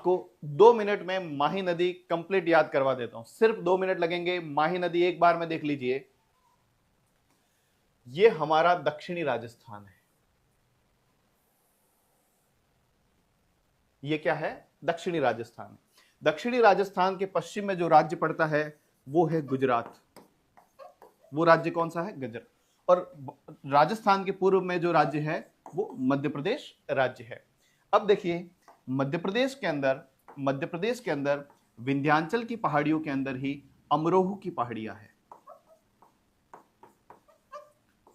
आपको 2 मिनट में माही नदी कंप्लीट याद करवा देता हूं, सिर्फ 2 मिनट लगेंगे। माही नदी एक बार में देख लीजिए। ये हमारा दक्षिणी राजस्थान है। ये क्या है? दक्षिणी राजस्थान। दक्षिणी राजस्थान के पश्चिम में जो राज्य पड़ता है वो है गुजरात। वो राज्य कौन सा है? गुजरात। और राजस्थान के पूर्व में जो राज्य है वो मध्य प्रदेश राज्य है। अब देखिए, मध्य प्रदेश के अंदर विंध्याचल की पहाड़ियों के अंदर ही अमरोह की पहाड़ियां है।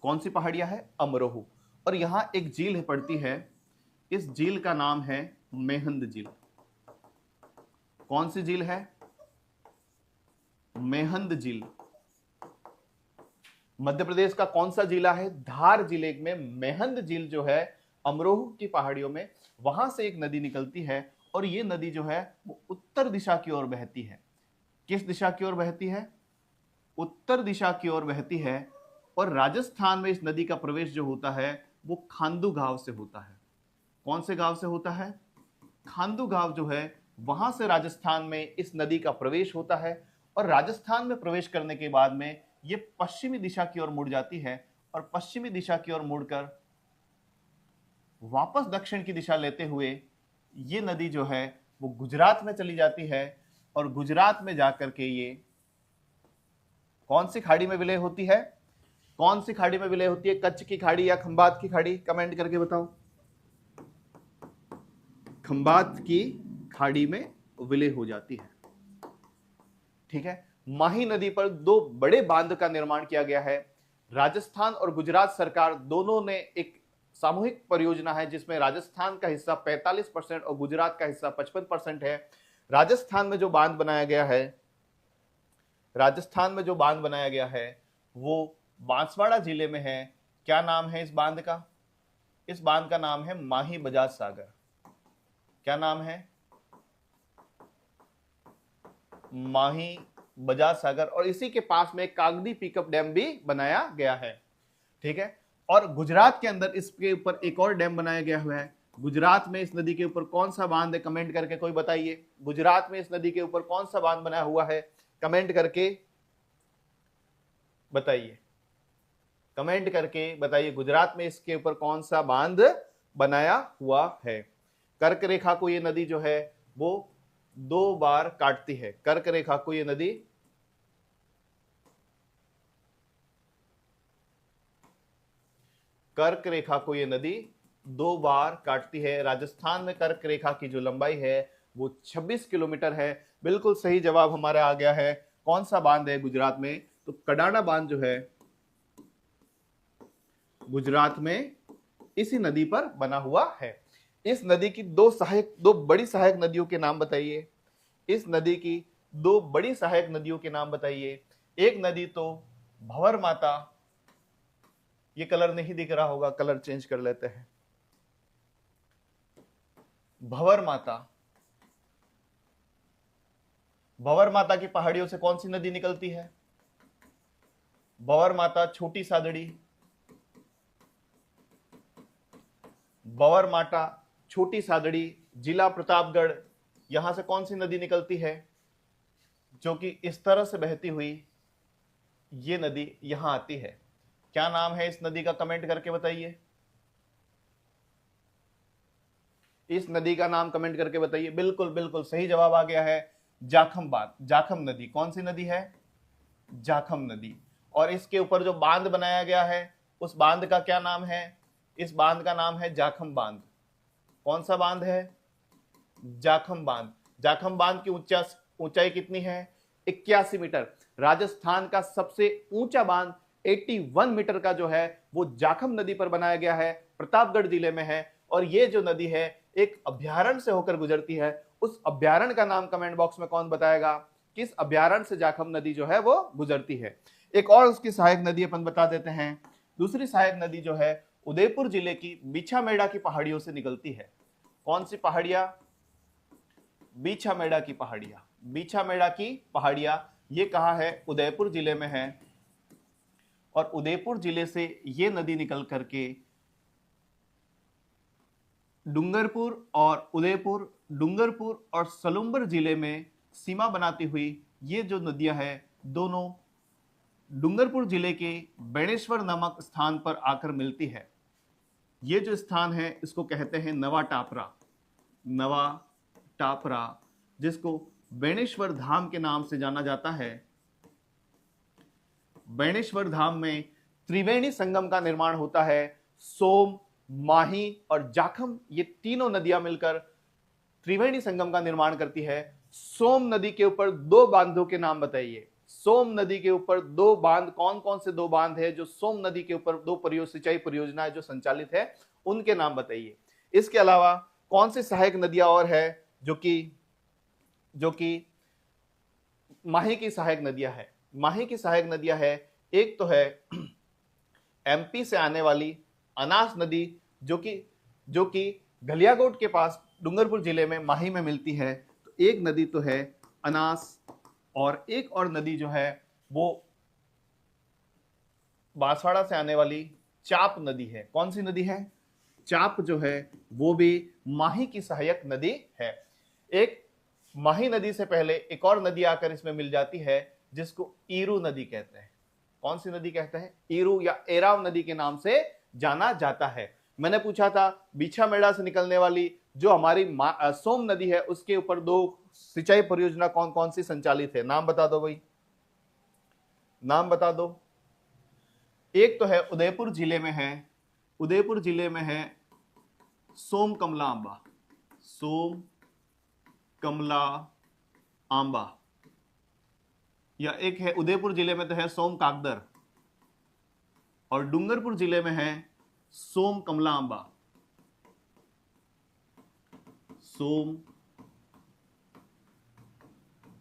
कौन सी पहाड़ियां है? अमरोह। और यहां एक झील पड़ती है, इस झील का नाम है मेहंद झील। कौन सी झील है? मेहंद झील। मध्य प्रदेश का कौन सा जिला है? धार जिले में मेहंद झील जो है अमरोह की पहाड़ियों में, वहां से एक नदी निकलती है और ये नदी जो है वो उत्तर दिशा की ओर बहती है। किस दिशा की ओर बहती है? उत्तर दिशा की ओर बहती है। और राजस्थान में इस नदी का प्रवेश जो होता है वो खांडू गांव से होता है। कौन से गांव से होता है? खांडू गांव जो है वहां से राजस्थान में इस नदी का प्रवेश होता है। और राजस्थान में प्रवेश करने के बाद में ये पश्चिमी दिशा की ओर मुड़ जाती है और पश्चिमी दिशा की ओर मुड़कर वापस दक्षिण की दिशा लेते हुए ये नदी जो है वो गुजरात में चली जाती है। और गुजरात में जाकर के ये कौन सी खाड़ी में विलय होती है? कौन सी खाड़ी में विलय होती है? कच्छ की खाड़ी या खंबात की खाड़ी? कमेंट करके बताओ। खंबात की खाड़ी में विलय हो जाती है। ठीक है। माही नदी पर 2 बड़े बांध का निर्माण किया गया है। राजस्थान और गुजरात सरकार दोनों ने एक सामूहिक परियोजना है जिसमें राजस्थान का हिस्सा 45% और गुजरात का हिस्सा 55% है। राजस्थान में जो बांध बनाया गया है वो बांसवाड़ा जिले में है। क्या नाम है इस बांध का? इस बांध का नाम है माही बजाज सागर। क्या नाम है? माही बजाज सागर। और इसी के पास में कागदी पिकअप डैम भी बनाया गया है। ठीक है। और गुजरात के अंदर इसके ऊपर एक और डैम बनाया गया हुआ है। गुजरात में इस नदी के ऊपर कौन सा बांध है? कमेंट करके कोई बताइए। गुजरात में इस नदी के ऊपर कौन सा बांध बनाया हुआ है? कमेंट करके बताइए। कमेंट करके बताइए गुजरात में इसके ऊपर कौन सा बांध बनाया हुआ है। कर्क रेखा को ये नदी जो है वो 2 बार काटती है। कर्क रेखा को ये नदी दो बार काटती है। राजस्थान में कर्क रेखा की जो लंबाई है वो 26 किलोमीटर है। बिल्कुल सही जवाब हमारा आ गया है। कौन सा बांध है गुजरात में? तो कडाना बांध जो है गुजरात में इसी नदी पर बना हुआ है। इस नदी की 2 बड़ी सहायक नदियों के नाम बताइए। इस नदी की 2 बड़ी सहायक नदियों के नाम बताइए। एक नदी तो भंवर माता, ये कलर नहीं दिख रहा होगा, कलर चेंज कर लेते हैं। भंवर माता की पहाड़ियों से कौन सी नदी निकलती है? भंवर माता, छोटी सादड़ी। भंवर माता, छोटी सादड़ी, जिला प्रतापगढ़, यहां से कौन सी नदी निकलती है जो कि इस तरह से बहती हुई ये नदी यहां आती है? क्या नाम है इस नदी का? कमेंट करके बताइए। इस नदी का नाम कमेंट करके बताइए। बिल्कुल बिल्कुल सही जवाब आ गया है, जाखम बांध, जाखम नदी। कौन सी नदी है? जाखम नदी। और इसके ऊपर जो बांध बनाया गया है उस बांध का क्या नाम है? इस बांध का नाम है जाखम बांध। कौन सा बांध है? जाखम बांध। जाखम बांध की ऊंचाई कितनी है? 81 मीटर। राजस्थान का सबसे ऊंचा बांध 81 मीटर का जो है वो जाखम नदी पर बनाया गया है, प्रतापगढ़ जिले में है। और ये जो नदी है एक अभ्यारण्य से होकर गुजरती है। उस अभ्यारण्य का नाम कमेंट बॉक्स में कौन बताएगा? किस अभ्यारण्य से जाखम नदी जो है वो गुजरती है? एक और उसकी सहायक नदी अपन बता देते हैं। दूसरी सहायक नदी जो है उदयपुर जिले की बीछामेड़ा की पहाड़ियों से निकलती है। कौन सी पहाड़ियां? बीछामेड़ा की पहाड़ियां। बीछामेड़ा की पहाड़ियां ये कहां है? उदयपुर जिले में है। और उदयपुर जिले से ये नदी निकल करके डूंगरपुर और उदयपुर डूंगरपुर और सलूम्बर जिले में सीमा बनाती हुई ये जो नदियां हैं, दोनों डूंगरपुर जिले के बेणेश्वर नामक स्थान पर आकर मिलती है। ये जो स्थान है इसको कहते हैं नवा टापरा, नवा टापरा, जिसको बेणेश्वर धाम के नाम से जाना जाता है। बेणेश्वर धाम में त्रिवेणी संगम का निर्माण होता है। सोम, माही और जाखम, ये तीनों नदियां मिलकर त्रिवेणी संगम का निर्माण करती है। सोम नदी के ऊपर दो बांधों के नाम बताइए। सोम नदी के ऊपर दो बांध, कौन कौन से दो बांध है जो सोम नदी के ऊपर दो सिंचाई परियोजनाएं जो संचालित है, उनके नाम बताइए। इसके अलावा कौन सी सहायक नदियां और है जो कि माही की सहायक नदियां है। माही की सहायक नदियां है, एक तो है एमपी से आने वाली अनास नदी, जो कि गलियाकोट के पास डूंगरपुर जिले में माही में मिलती है। तो एक नदी तो है अनास, और एक और नदी जो है वो बांसवाड़ा से आने वाली चाप नदी है। कौन सी नदी है? चाप जो है वो भी माही की सहायक नदी है। एक माही नदी से पहले एक और नदी आकर इसमें मिल जाती है जिसको ईरू नदी कहते हैं। कौन सी नदी कहते हैं? ईरू या एराव नदी के नाम से जाना जाता है। मैंने पूछा था बीछा मेड़ा से निकलने वाली जो हमारी सोम नदी है उसके ऊपर दो सिंचाई परियोजना कौन कौन सी संचालित है, नाम बता दो भाई, नाम बता दो। एक तो है उदयपुर जिले में है, उदयपुर जिले में है सोम कमला आंबा, सोम कमला आंबा, या एक है उदयपुर जिले में तो है सोम कागदर, और डूंगरपुर जिले में है सोम कमला आंबा, सोम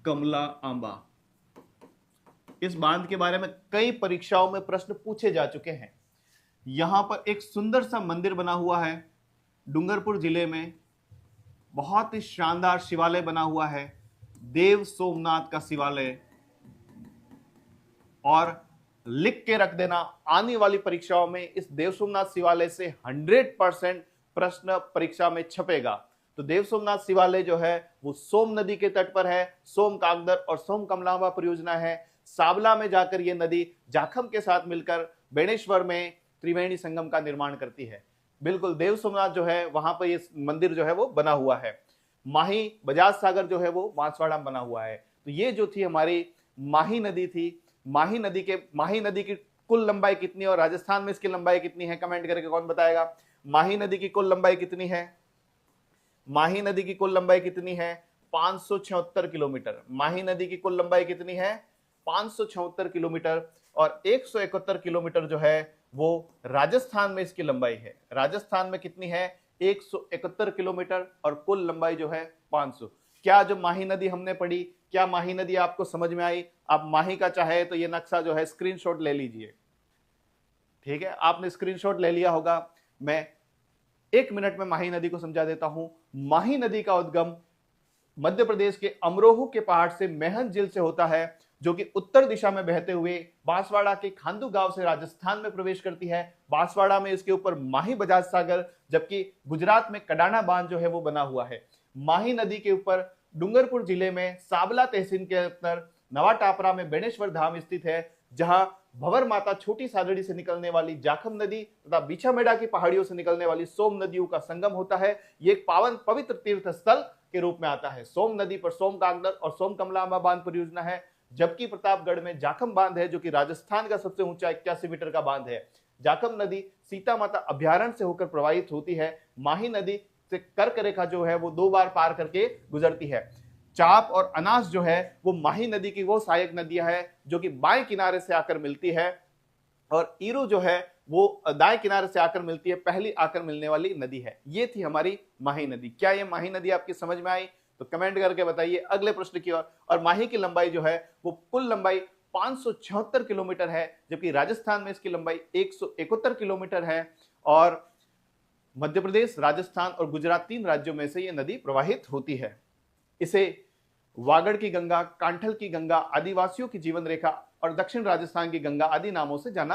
कमला आंबा। इस बांध के बारे में कई परीक्षाओं में प्रश्न पूछे जा चुके हैं। यहां पर एक सुंदर सा मंदिर बना हुआ है डूंगरपुर जिले में, बहुत ही शानदार शिवालय बना हुआ है, देव सोमनाथ का शिवालय। और लिख के रख देना, आने वाली परीक्षाओं में इस देव सोमनाथ शिवालय से 100% प्रश्न परीक्षा में छपेगा। तो देव सोमनाथ शिवालय जो है वो सोम नदी के तट पर है। सोम कागदर और सोम कमलांबा परियोजना है। साबला में जाकर ये नदी जाखम के साथ मिलकर बेणेश्वर में त्रिवेणी संगम का निर्माण करती है। बिल्कुल देव सोमनाथ जो है वहां पर ये मंदिर जो है वो बना हुआ है। माही बजाज सागर जो है वो बांसवाड़ा में बना हुआ है। तो ये जो थी हमारी माही नदी थी। माही नदी की कुल लंबाई कितनी और राजस्थान में इसकी लंबाई कितनी है, कमेंट करके कौन बताएगा? माही नदी की कुल लंबाई कितनी है? माही नदी की कुल लंबाई कितनी है? 576 किलोमीटर। माही नदी की कुल लंबाई कितनी है? 576 किलोमीटर। और 171 किलोमीटर जो है वो राजस्थान में इसकी लंबाई है। राजस्थान में कितनी है? 171 किलोमीटर, और कुल लंबाई जो है 500। क्या जो माही नदी हमने पढ़ी, क्या माही नदी आपको समझ में आई? आप माही का चाहे तो ये नक्शा जो है स्क्रीनशॉट ले लीजिए। ठीक है, आपने स्क्रीनशॉट ले लिया होगा। मैं 1 मिनट में माही नदी को समझा देता हूं। माही नदी का उद्गम मध्य प्रदेश के अमरोह के पहाड़ से मेहन झील से होता है, जो कि उत्तर दिशा में बहते हुए बांसवाड़ा के खांदू गांव से राजस्थान में प्रवेश करती है। बांसवाड़ा में इसके ऊपर माही बजाज सागर, जबकि गुजरात में कडाना बांध जो है वो बना हुआ है। माही नदी के ऊपर डूंगरपुर जिले में साबला तहसील के अंदर नवा टापरा में बेणेश्वर धाम स्थित है, जहां भंवर माता छोटी सादड़ी से निकलने वाली जाखम नदी तथा बिछामेड़ा की पहाड़ियों से निकलने वाली सोम नदियों का संगम होता है। ये एक पावन पवित्र तीर्थ स्थल के रूप में आता है। सोम नदी पर सोम कागदर और सोम कमलांबा बांध परियोजना है, जबकि प्रतापगढ़ में जाखम बांध है, जो कि राजस्थान का सबसे ऊंचा 81 मीटर का बांध है। जाखम नदी सीता माता अभ्यारण्य से होकर प्रवाहित होती है। माही नदी से कर्क रेखा जो है वो 2 बार पार करके गुजरती है। चाप और अनास जो है वो माही नदी की वो सहायक नदियां है जो कि बाएं किनारे से आकर मिलती है, और ईरू जो है वो दाएं किनारे से आकर मिलती है, पहली आकर मिलने वाली नदी है। ये थी हमारी माही नदी। क्या ये माही नदी आपकी समझ में आई? तो कमेंट करके बताइए अगले प्रश्न की ओर। और माही की लंबाई जो है वो कुल लंबाई 576 किलोमीटर है, जबकि राजस्थान में इसकी लंबाई 171 किलोमीटर है। और मध्य प्रदेश, राजस्थान और गुजरात 3 राज्यों में से यह नदी प्रवाहित होती है। इसे वागड़ की गंगा, कांठल की गंगा, आदिवासियों की जीवन रेखा और दक्षिण राजस्थान की गंगा आदि नामों से जाना